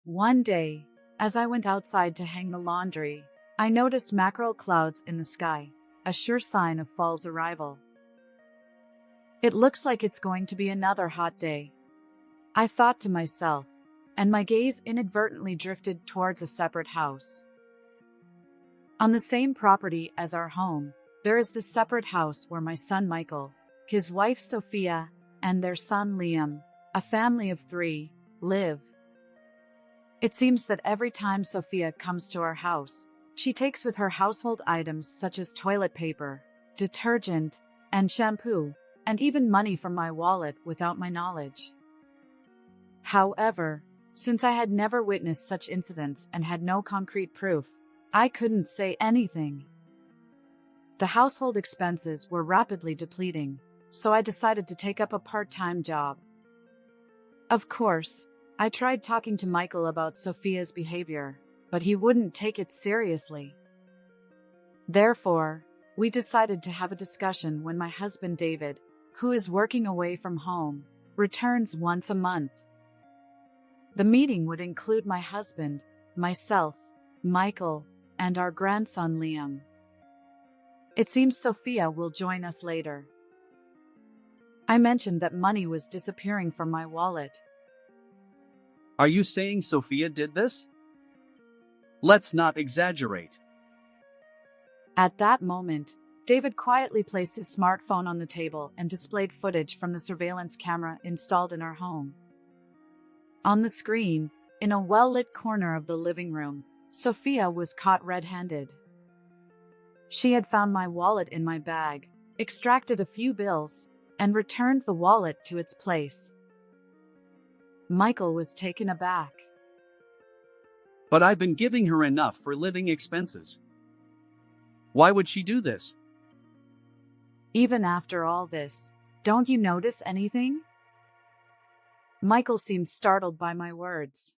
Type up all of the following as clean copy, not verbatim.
One day, as I went outside to hang the laundry, I noticed mackerel clouds in the sky, a sure sign of fall's arrival. It looks like it's going to be another hot day, I thought to myself, and my gaze inadvertently drifted towards a separate house. On the same property as our home, there is this separate house where my son Michael, his wife Sophia, and their son Liam, a family of 3, live. It seems that every time Sophia comes to our house, she takes with her household items such as toilet paper, detergent, and shampoo, and even money from my wallet without my knowledge. However, since I had never witnessed such incidents and had no concrete proof, I couldn't say anything. The household expenses were rapidly depleting, so I decided to take up a part-time job. Of course, I tried talking to Michael about Sophia's behavior, but he wouldn't take it seriously. Therefore, we decided to have a discussion when my husband David, who is working away from home, returns once a month. The meeting would include my husband, myself, Michael, and our grandson Liam. It seems Sophia will join us later. I mentioned that money was disappearing from my wallet. Are you saying Sophia did this? Let's not exaggerate. At that moment, David quietly placed his smartphone on the table and displayed footage from the surveillance camera installed in our home. On the screen, in a well-lit corner of the living room, Sophia was caught red-handed. She had found my wallet in my bag, extracted a few bills, and returned the wallet to its place. Michael was taken aback. But I've been giving her enough for living expenses. Why would she do this? Even after all this, don't you notice anything? Michael seemed startled by my words.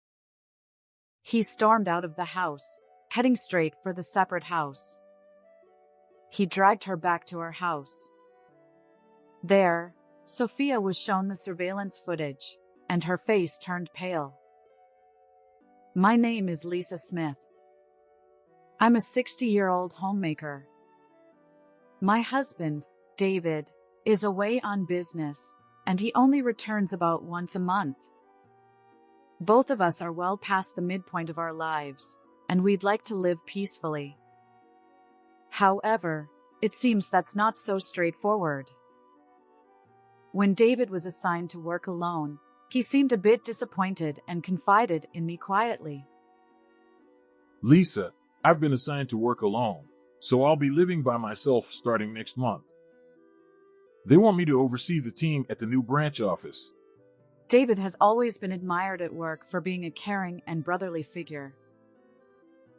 He stormed out of the house, heading straight for the separate house. He dragged her back to our house. There, Sophia was shown the surveillance footage, and her face turned pale. My name is Lisa Smith. I'm a 60-year-old homemaker. My husband, David, is away on business, and he only returns about once a month. Both of us are well past the midpoint of our lives, and we'd like to live peacefully. However, it seems that's not so straightforward. When David was assigned to work alone, he seemed a bit disappointed and confided in me quietly. Lisa, I've been assigned to work alone, so I'll be living by myself starting next month. They want me to oversee the team at the new branch office. David has always been admired at work for being a caring and brotherly figure.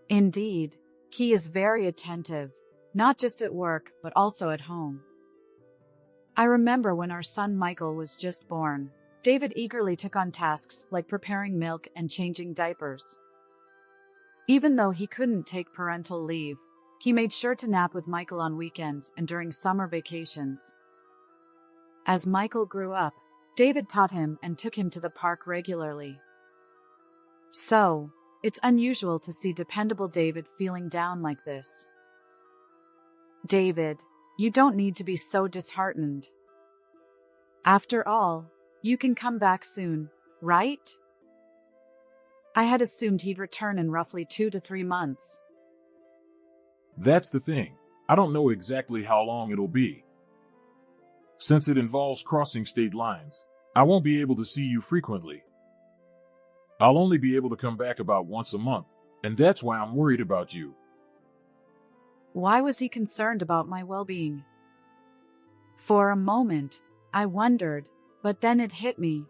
Indeed, he is very attentive, not just at work, but also at home. I remember when our son Michael was just born, David eagerly took on tasks like preparing milk and changing diapers. Even though he couldn't take parental leave, he made sure to nap with Michael on weekends and during summer vacations. As Michael grew up, David taught him and took him to the park regularly. So, it's unusual to see dependable David feeling down like this. David, you don't need to be so disheartened. After all, you can come back soon, right? I had assumed he'd return in roughly 2 to 3 months. That's the thing. I don't know exactly how long it'll be. Since it involves crossing state lines, I won't be able to see you frequently. I'll only be able to come back about once a month, and that's why I'm worried about you. Why was he concerned about my well-being? For a moment, I wondered, but then it hit me.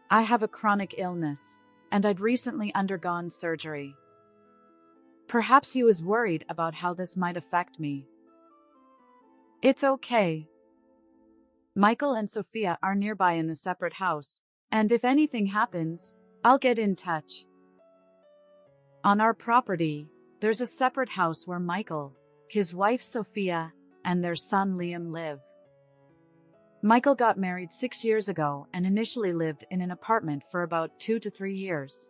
I have a chronic illness, and I'd recently undergone surgery. Perhaps he was worried about how this might affect me. It's okay. Michael and Sophia are nearby in the separate house, and if anything happens, I'll get in touch. On our property, there's a separate house where Michael, his wife Sophia, and their son Liam live. Michael got married 6 years ago and initially lived in an apartment for about 2 to 3 years.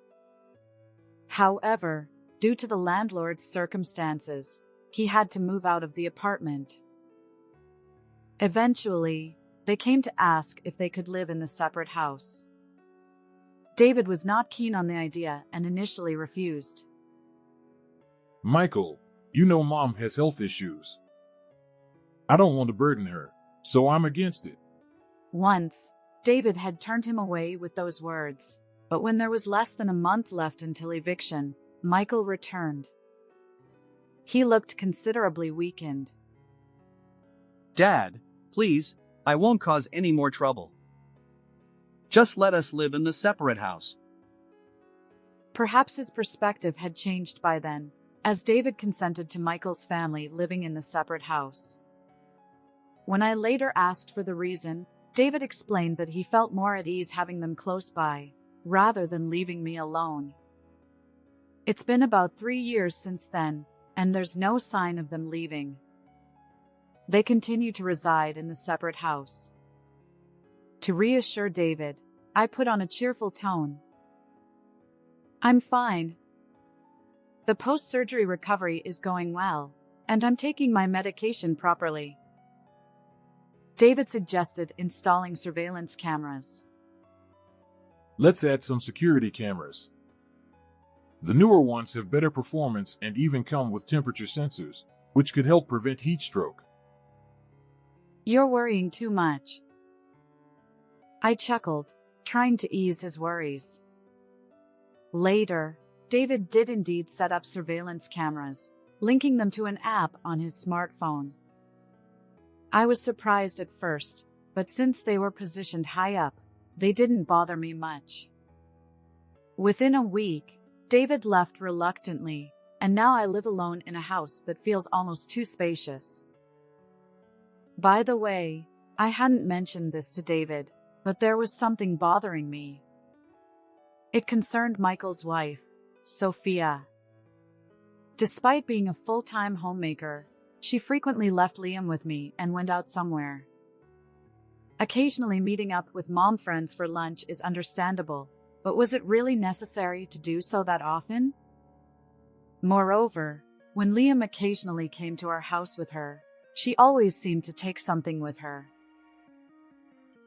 However, due to the landlord's circumstances, he had to move out of the apartment. Eventually, they came to ask if they could live in the separate house. David was not keen on the idea and initially refused. Michael, you know Mom has health issues. I don't want to burden her, so I'm against it. Once, David had turned him away with those words, but when there was less than a month left until eviction, Michael returned. He looked considerably weakened. Dad, please, I won't cause any more trouble. Just let us live in the separate house. Perhaps his perspective had changed by then, as David consented to Michael's family living in the separate house. When I later asked for the reason, David explained that he felt more at ease having them close by, rather than leaving me alone. It's been about 3 years since then, and there's no sign of them leaving. They continue to reside in the separate house. To reassure David, I put on a cheerful tone. I'm fine. The post-surgery recovery is going well, and I'm taking my medication properly. David suggested installing surveillance cameras. Let's add some security cameras. The newer ones have better performance and even come with temperature sensors, which could help prevent heat stroke. You're worrying too much. I chuckled, trying to ease his worries. Later, David did indeed set up surveillance cameras, linking them to an app on his smartphone. I was surprised at first, but since they were positioned high up, they didn't bother me much. Within a week, David left reluctantly, and now I live alone in a house that feels almost too spacious. By the way, I hadn't mentioned this to David, but there was something bothering me. It concerned Michael's wife, Sophia. Despite being a full-time homemaker, she frequently left Liam with me and went out somewhere. Occasionally meeting up with mom friends for lunch is understandable, but was it really necessary to do so that often? Moreover, when Liam occasionally came to our house with her, she always seemed to take something with her.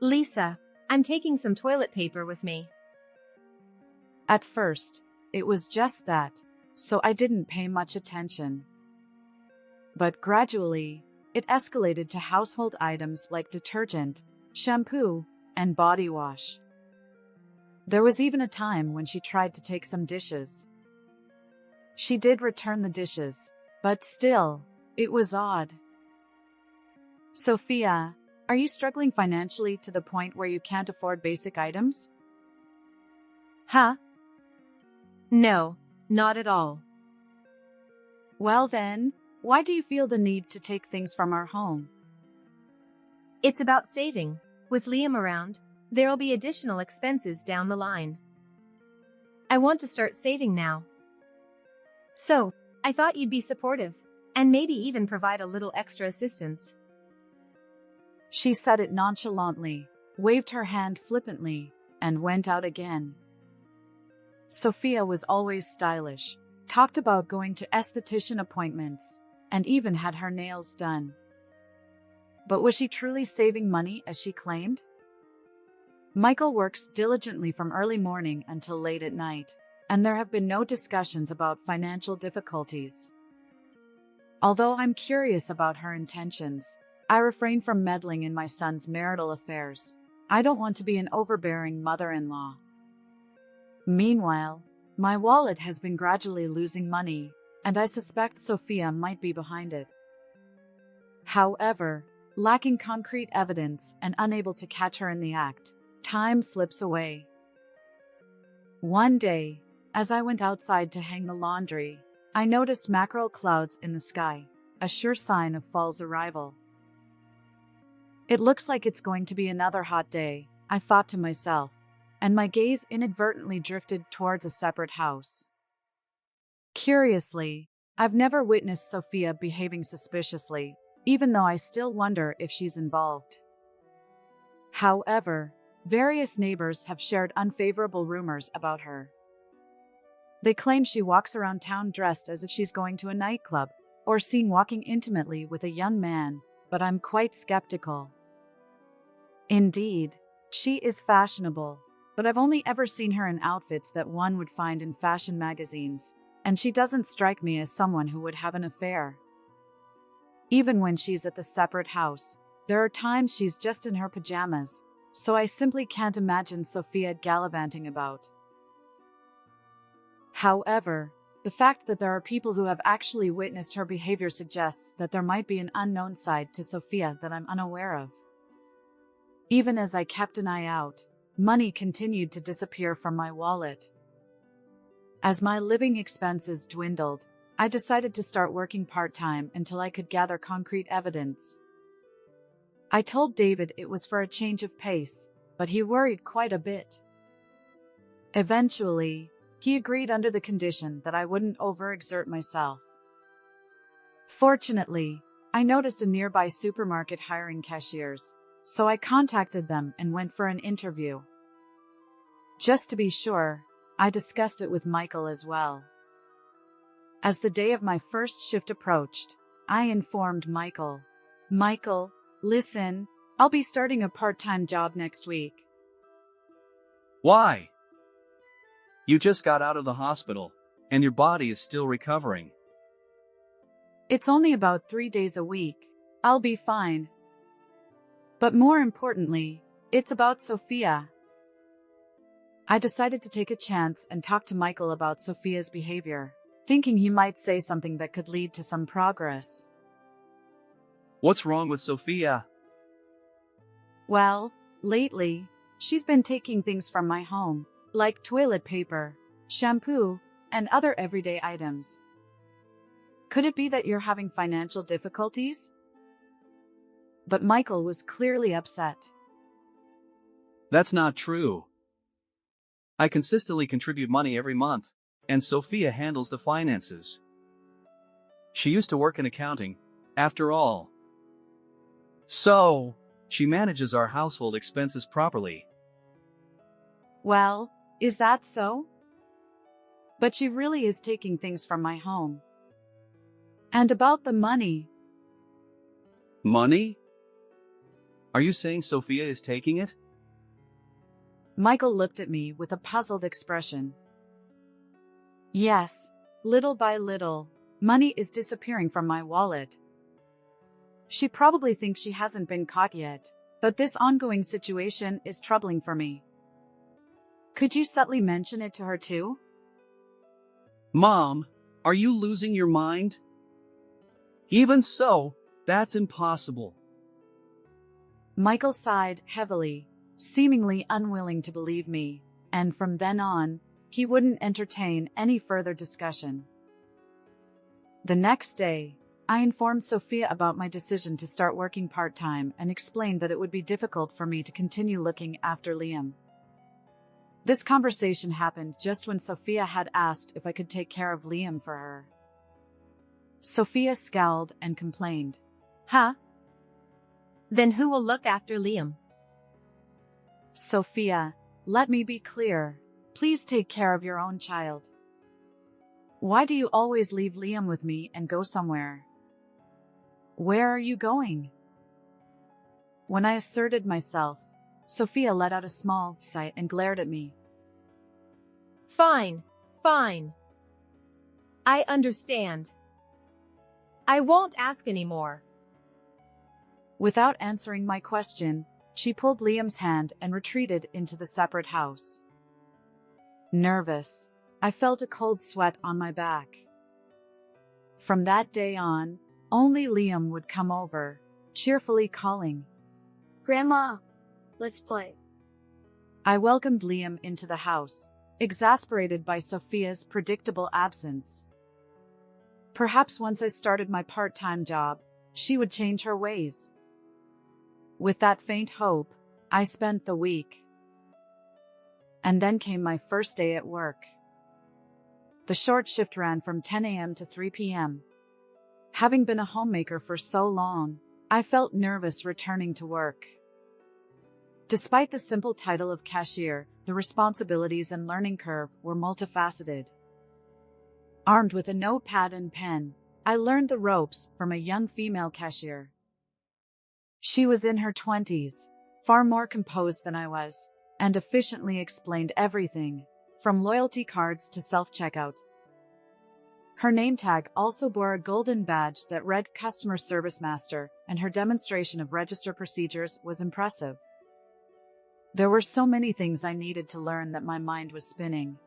Lisa, I'm taking some toilet paper with me. At first, it was just that, so I didn't pay much attention. But gradually, it escalated to household items like detergent, shampoo, and body wash. There was even a time when she tried to take some dishes. She did return the dishes, but still, it was odd. Sophia, are you struggling financially to the point where you can't afford basic items? Huh? No, not at all. Well then, why do you feel the need to take things from our home? It's about saving. With Liam around, there'll be additional expenses down the line. I want to start saving now. So, I thought you'd be supportive, and maybe even provide a little extra assistance. She said it nonchalantly, waved her hand flippantly, and went out again. Sophia was always stylish, talked about going to esthetician appointments, and even had her nails done. But was she truly saving money as she claimed? Michael works diligently from early morning until late at night, and there have been no discussions about financial difficulties. Although I'm curious about her intentions, I refrain from meddling in my son's marital affairs. I don't want to be an overbearing mother-in-law. Meanwhile, my wallet has been gradually losing money, and I suspect Sophia might be behind it. However, lacking concrete evidence and unable to catch her in the act, time slips away. One day, as I went outside to hang the laundry, I noticed mackerel clouds in the sky, a sure sign of fall's arrival. It looks like it's going to be another hot day, I thought to myself, and my gaze inadvertently drifted towards a separate house. Curiously, I've never witnessed Sophia behaving suspiciously, even though I still wonder if she's involved. However, various neighbors have shared unfavorable rumors about her. They claim she walks around town dressed as if she's going to a nightclub, or seen walking intimately with a young man, but I'm quite skeptical. Indeed, she is fashionable, but I've only ever seen her in outfits that one would find in fashion magazines, and she doesn't strike me as someone who would have an affair. Even when she's at the separate house, there are times she's just in her pajamas, so I simply can't imagine Sophia gallivanting about. However, the fact that there are people who have actually witnessed her behavior suggests that there might be an unknown side to Sophia that I'm unaware of. Even as I kept an eye out, money continued to disappear from my wallet. As my living expenses dwindled, I decided to start working part-time until I could gather concrete evidence. I told David it was for a change of pace, but he worried quite a bit. Eventually, he agreed under the condition that I wouldn't overexert myself. Fortunately, I noticed a nearby supermarket hiring cashiers, so I contacted them and went for an interview. Just to be sure, I discussed it with Michael as well. As the day of my first shift approached, I informed Michael, "Michael, listen, I'll be starting a part-time job next week." Why? You just got out of the hospital, and your body is still recovering. It's only about 3 days a week. I'll be fine. But more importantly, it's about Sophia. I decided to take a chance and talk to Michael about Sophia's behavior, thinking he might say something that could lead to some progress. What's wrong with Sophia? Well, lately, she's been taking things from my home, like toilet paper, shampoo, and other everyday items. Could it be that you're having financial difficulties? But Michael was clearly upset. That's not true. I consistently contribute money every month, and Sophia handles the finances. She used to work in accounting, after all. So, she manages our household expenses properly. Well, is that so? But she really is taking things from my home. And about the money. Money? Are you saying Sophia is taking it? Michael looked at me with a puzzled expression. Yes, little by little, money is disappearing from my wallet. She probably thinks she hasn't been caught yet, but this ongoing situation is troubling for me. Could you subtly mention it to her too? Mom, are you losing your mind? Even so, that's impossible. Michael sighed heavily, seemingly unwilling to believe me, and from then on, he wouldn't entertain any further discussion. The next day, I informed Sophia about my decision to start working part-time and explained that it would be difficult for me to continue looking after Liam. This conversation happened just when Sophia had asked if I could take care of Liam for her. Sophia scowled and complained. Huh? Then who will look after Liam? Sophia, let me be clear. Please take care of your own child. Why do you always leave Liam with me and go somewhere? Where are you going? When I asserted myself, Sophia let out a small sigh and glared at me. Fine, fine. I understand. I won't ask anymore. Without answering my question, she pulled Liam's hand and retreated into the separate house. Nervous, I felt a cold sweat on my back. From that day on, only Liam would come over, cheerfully calling, "Grandma, let's play." I welcomed Liam into the house, exasperated by Sophia's predictable absence. Perhaps once I started my part-time job, she would change her ways. With that faint hope, I spent the week. And then came my first day at work. The short shift ran from 10 a.m. to 3 p.m. Having been a homemaker for so long, I felt nervous returning to work. Despite the simple title of cashier, the responsibilities and learning curve were multifaceted. Armed with a notepad and pen, I learned the ropes from a young female cashier. She was in her 20s, far more composed than I was, and efficiently explained everything, from loyalty cards to self-checkout. Her name tag also bore a golden badge that read Customer Service Master, and her demonstration of register procedures was impressive. There were so many things I needed to learn that my mind was spinning.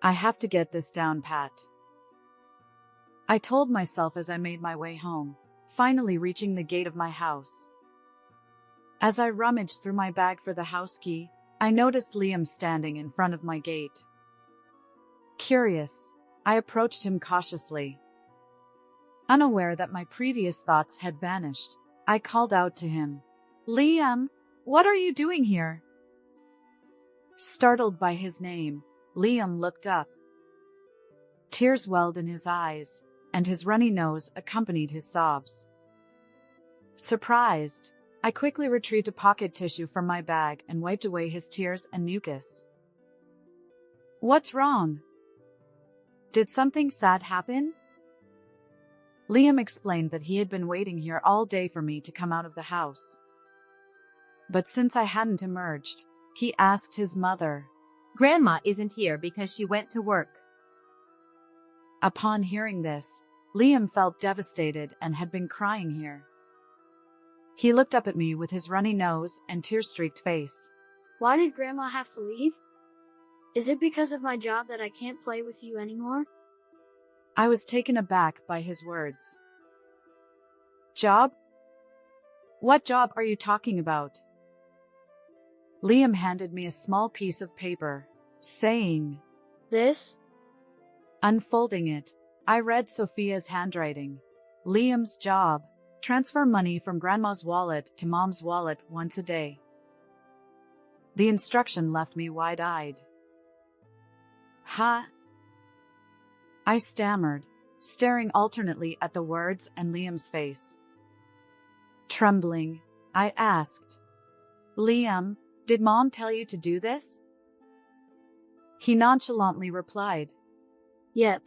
I have to get this down pat, I told myself as I made my way home, finally reaching the gate of my house. As I rummaged through my bag for the house key, I noticed Liam standing in front of my gate. Curious, I approached him cautiously. Unaware that my previous thoughts had vanished, I called out to him, "Liam, what are you doing here?" Startled by his name, Liam looked up. Tears welled in his eyes, and his runny nose accompanied his sobs. Surprised, I quickly retrieved a pocket tissue from my bag and wiped away his tears and mucus. "What's wrong? Did something sad happen?" Liam explained that he had been waiting here all day for me to come out of the house. But since I hadn't emerged, he asked his mother. Grandma isn't here because she went to work. Upon hearing this, Liam felt devastated and had been crying here. He looked up at me with his runny nose and tear-streaked face. Why did Grandma have to leave? Is it because of my job that I can't play with you anymore? I was taken aback by his words. Job? What job are you talking about? Liam handed me a small piece of paper, saying, This? Unfolding it, I read Sophia's handwriting. Liam's job: transfer money from Grandma's wallet to Mom's wallet once a day. The instruction left me wide-eyed. Huh? I stammered, staring alternately at the words and Liam's face. Trembling, I asked, Liam, did Mom tell you to do this? He nonchalantly replied, Yep.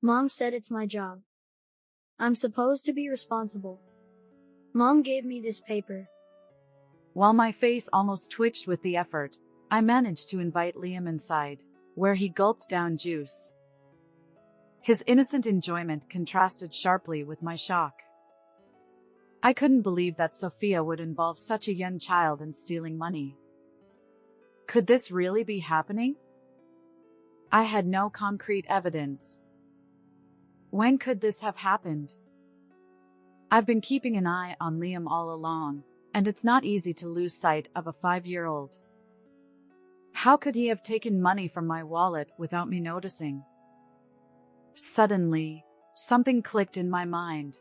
Mom said it's my job. I'm supposed to be responsible. Mom gave me this paper. While my face almost twitched with the effort, I managed to invite Liam inside, where he gulped down juice. His innocent enjoyment contrasted sharply with my shock. I couldn't believe that Sophia would involve such a young child in stealing money. Could this really be happening? I had no concrete evidence. When could this have happened? I've been keeping an eye on Liam all along, and it's not easy to lose sight of a 5-year-old. How could he have taken money from my wallet without me noticing? Suddenly, something clicked in my mind.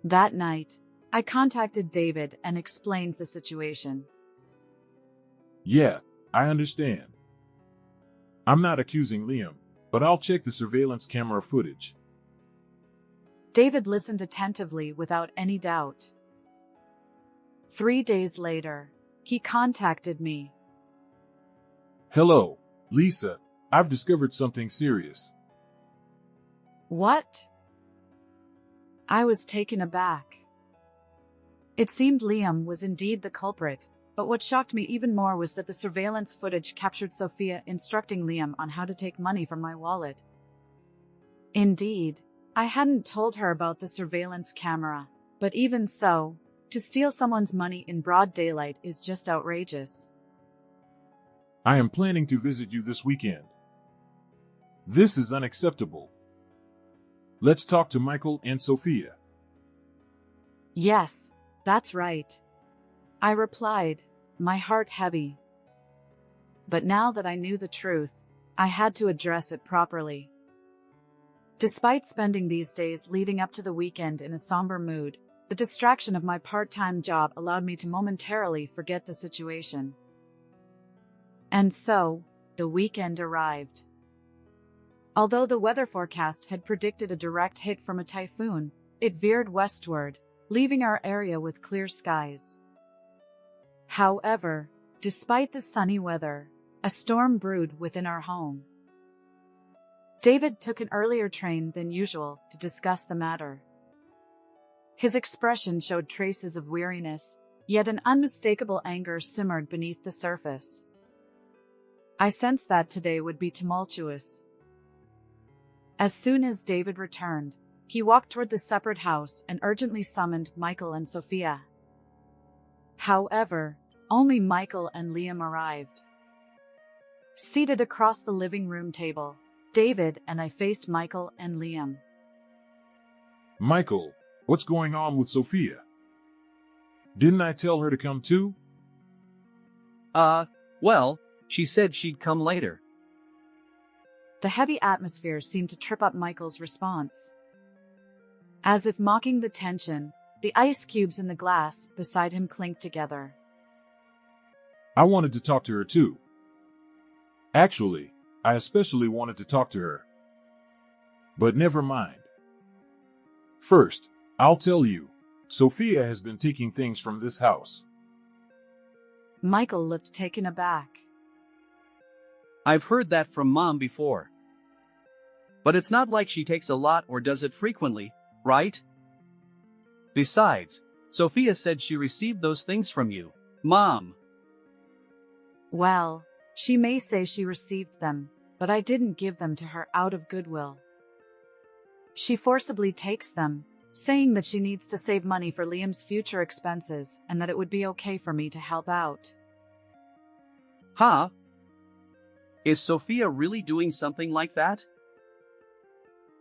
That night, I contacted David and explained the situation. Yeah, I understand. I'm not accusing Liam, but I'll check the surveillance camera footage. David listened attentively without any doubt. 3 days later, he contacted me. Hello, Lisa, I've discovered something serious. What? I was taken aback. It seemed Liam was indeed the culprit, but what shocked me even more was that the surveillance footage captured Sophia instructing Liam on how to take money from my wallet. Indeed, I hadn't told her about the surveillance camera, but even so, to steal someone's money in broad daylight is just outrageous. I am planning to visit you this weekend. This is unacceptable. Let's talk to Michael and Sophia. Yes, that's right, I replied, my heart heavy. But now that I knew the truth, I had to address it properly. Despite spending these days leading up to the weekend in a somber mood, the distraction of my part-time job allowed me to momentarily forget the situation. And so, the weekend arrived. Although the weather forecast had predicted a direct hit from a typhoon, it veered westward, leaving our area with clear skies. However, despite the sunny weather, a storm brewed within our home. David took an earlier train than usual to discuss the matter. His expression showed traces of weariness, yet an unmistakable anger simmered beneath the surface. I sensed that today would be tumultuous. As soon as David returned, he walked toward the separate house and urgently summoned Michael and Sophia. However, only Michael and Liam arrived. Seated across the living room table, David and I faced Michael and Liam. Michael, what's going on with Sophia? Didn't I tell her to come too? Well, she said she'd come later. The heavy atmosphere seemed to trip up Michael's response. As if mocking the tension, the ice cubes in the glass beside him clinked together. I wanted to talk to her too. Actually, I especially wanted to talk to her. But never mind. First, I'll tell you, Sophia has been taking things from this house. Michael looked taken aback. I've heard that from Mom before. But it's not like she takes a lot or does it frequently, right? Besides, Sophia said she received those things from you, Mom. Well, she may say she received them, but I didn't give them to her out of goodwill. She forcibly takes them, saying that she needs to save money for Liam's future expenses and that it would be okay for me to help out. Huh? Is Sophia really doing something like that?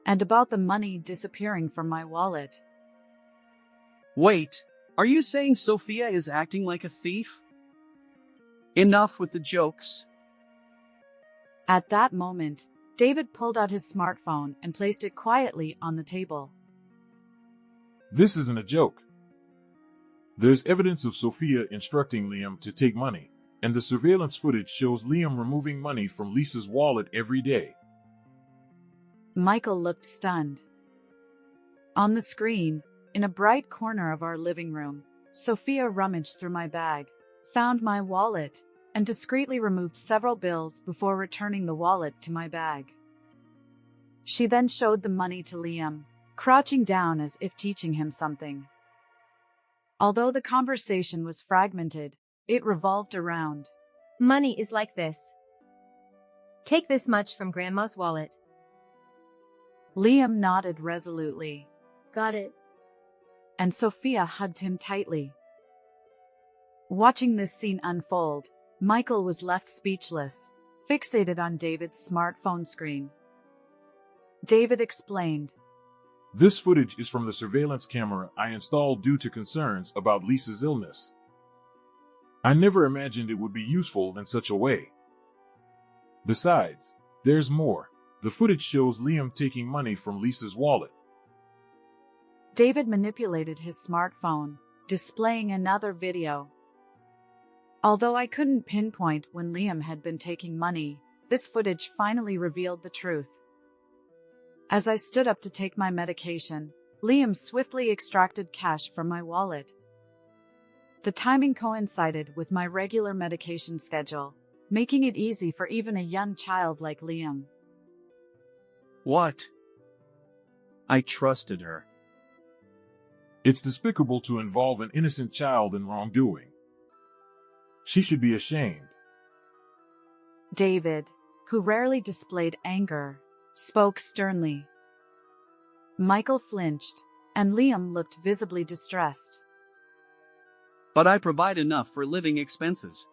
And about the money disappearing from my wallet. Wait, are you saying Sophia is acting like a thief? Enough with the jokes. At that moment, David pulled out his smartphone and placed it quietly on the table. This isn't a joke. There's evidence of Sophia instructing Liam to take money, and the surveillance footage shows Liam removing money from Lisa's wallet every day. Michael looked stunned. On the screen, in a bright corner of our living room, Sophia rummaged through my bag, found my wallet, and discreetly removed several bills before returning the wallet to my bag. She then showed the money to Liam, crouching down as if teaching him something. Although the conversation was fragmented, it revolved around. Money is like this. Take this much from Grandma's wallet. Liam nodded resolutely, Got it. and Sophia hugged him tightly. Watching this scene unfold, Michael was left speechless, fixated on David's smartphone screen. David explained. This footage is from the surveillance camera I installed due to concerns about Lisa's illness. I never imagined it would be useful in such a way. Besides, there's more. The footage shows Liam taking money from Lisa's wallet. David manipulated his smartphone, displaying another video. Although I couldn't pinpoint when Liam had been taking money, this footage finally revealed the truth. As I stood up to take my medication, Liam swiftly extracted cash from my wallet. The timing coincided with my regular medication schedule, making it easy for even a young child like Liam. What? I trusted her. It's despicable to involve an innocent child in wrongdoing. She should be ashamed. David, who rarely displayed anger, spoke sternly. Michael flinched, and Liam looked visibly distressed. But I provide enough for living expenses.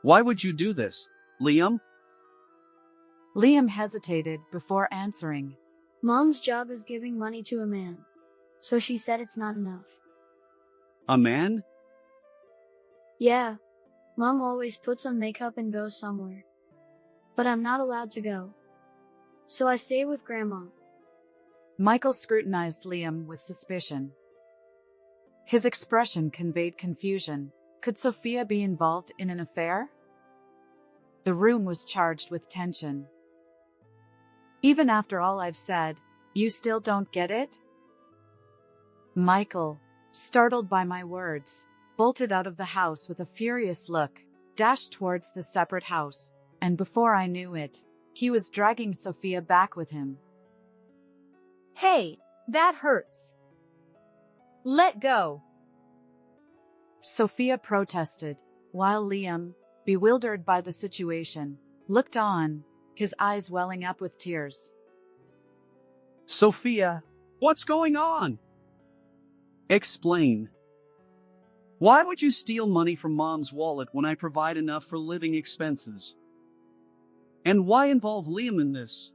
Why would you do this, Liam? Liam hesitated before answering. Mom's job is giving money to a man, so she said it's not enough. A man? Yeah, Mom always puts on makeup and goes somewhere. But I'm not allowed to go. So I stay with Grandma. Michael scrutinized Liam with suspicion. His expression conveyed confusion. Could Sophia be involved in an affair? The room was charged with tension. Even after all I've said, you still don't get it? Michael, startled by my words, bolted out of the house with a furious look, dashed towards the separate house, and before I knew it, He was dragging Sophia back with him. Hey, that hurts. Let go. Sophia protested, while Liam, bewildered by the situation, looked on, his eyes welling up with tears. Sophia, what's going on? Explain. Why would you steal money from Mom's wallet when I provide enough for living expenses? And why involve Liam in this?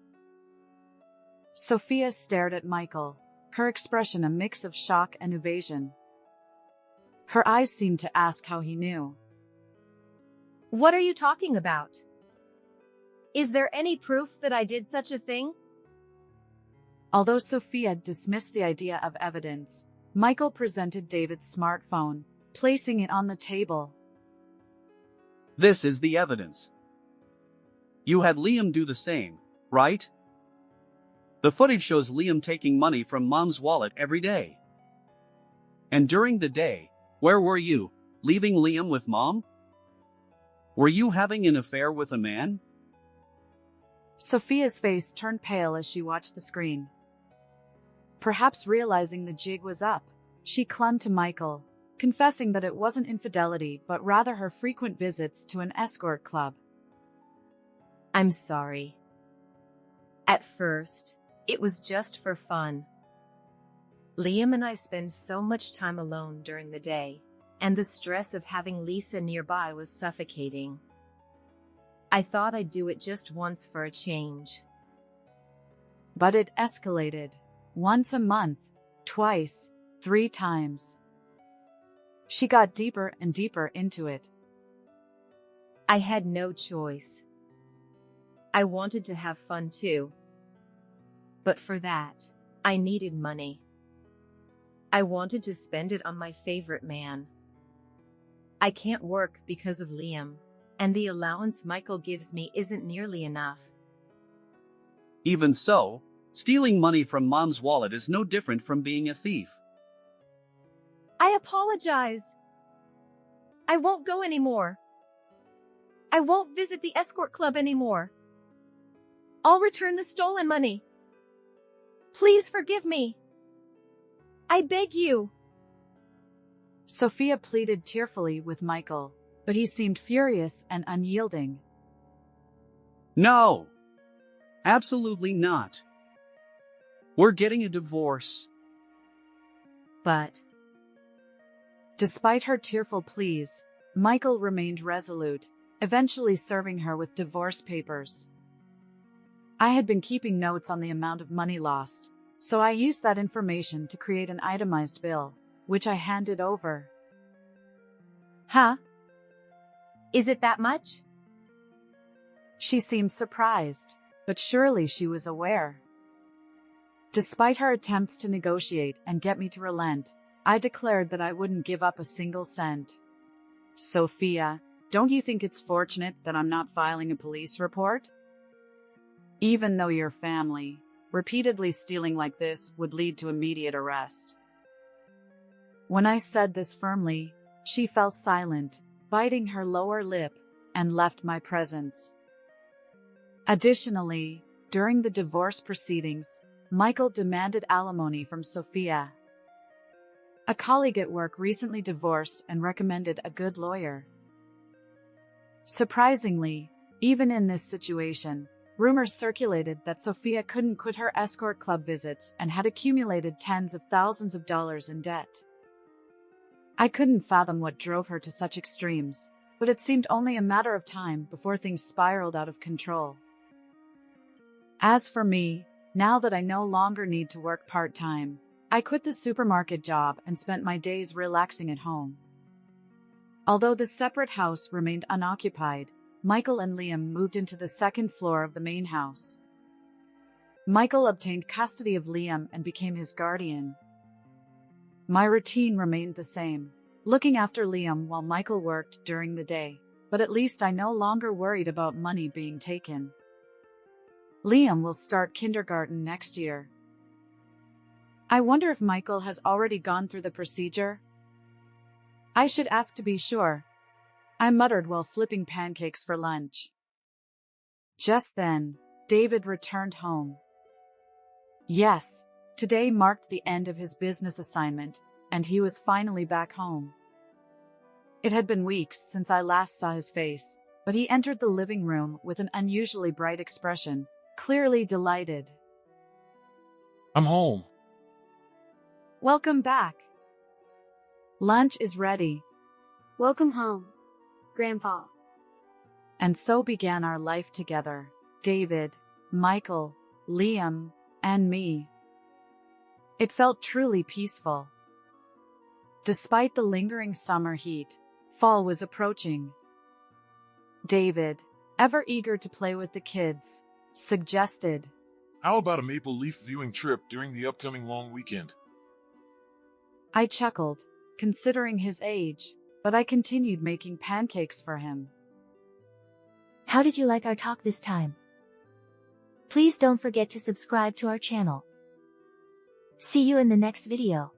Sophia stared at Michael, her expression a mix of shock and evasion. Her eyes seemed to ask how he knew. What are you talking about? Is there any proof that I did such a thing? Although Sophia dismissed the idea of evidence, Michael presented David's smartphone, placing it on the table. This is the evidence. You had Liam do the same, right? The footage shows Liam taking money from Mom's wallet every day. And during the day, where were you, leaving Liam with Mom? Were you having an affair with a man? Sophia's face turned pale as she watched the screen. Perhaps realizing the jig was up, she clung to Michael, confessing that it wasn't infidelity but rather her frequent visits to an escort club. I'm sorry. At first, it was just for fun. Liam and I spend so much time alone during the day, and the stress of having Lisa nearby was suffocating. I thought I'd do it just once for a change. But it escalated. Once a month, twice, 3 times. She got deeper and deeper into it. I had no choice. I wanted to have fun too. But for that, I needed money. I wanted to spend it on my favorite man. I can't work because of Liam, and the allowance Michael gives me isn't nearly enough. Even so, stealing money from Mom's wallet is no different from being a thief. I apologize. I won't go anymore. I won't visit the escort club anymore. I'll return the stolen money. Please forgive me. I beg you. Sophia pleaded tearfully with Michael, but he seemed furious and unyielding. No. Absolutely not. We're getting a divorce. But despite her tearful pleas, Michael remained resolute, eventually serving her with divorce papers. I had been keeping notes on the amount of money lost, so I used that information to create an itemized bill, which I handed over. Huh? Is it that much? She seemed surprised, but surely she was aware. Despite her attempts to negotiate and get me to relent, I declared that I wouldn't give up a single cent. Sophia, don't you think it's fortunate that I'm not filing a police report? Even though your family, repeatedly stealing like this would lead to immediate arrest. When I said this firmly, she fell silent, biting her lower lip, and left my presence. Additionally, during the divorce proceedings, Michael demanded alimony from Sophia. A colleague at work recently divorced and recommended a good lawyer. Surprisingly, even in this situation, rumors circulated that Sophia couldn't quit her escort club visits and had accumulated tens of thousands of dollars in debt. I couldn't fathom what drove her to such extremes, but it seemed only a matter of time before things spiraled out of control. As for me, now that I no longer need to work part-time, I quit the supermarket job and spent my days relaxing at home. Although the separate house remained unoccupied, Michael and Liam moved into the second floor of the main house. Michael obtained custody of Liam and became his guardian. My routine remained the same, looking after Liam while Michael worked during the day, but at least I no longer worried about money being taken. Liam will start kindergarten next year. I wonder if Michael has already gone through the procedure? I should ask to be sure, I muttered while flipping pancakes for lunch. Just then, David returned home. Yes, today marked the end of his business assignment, and he was finally back home. It had been weeks since I last saw his face, but he entered the living room with an unusually bright expression, clearly delighted. I'm home. Welcome back. Lunch is ready. Welcome home, Grandpa. And so began our life together, David, Michael, Liam, and me. It felt truly peaceful. Despite the lingering summer heat, fall was approaching. David, ever eager to play with the kids, suggested, How about a maple leaf viewing trip during the upcoming long weekend? I chuckled, considering his age, but I continued making pancakes for him. How did you like our talk this time? Please don't forget to subscribe to our channel. See you in the next video.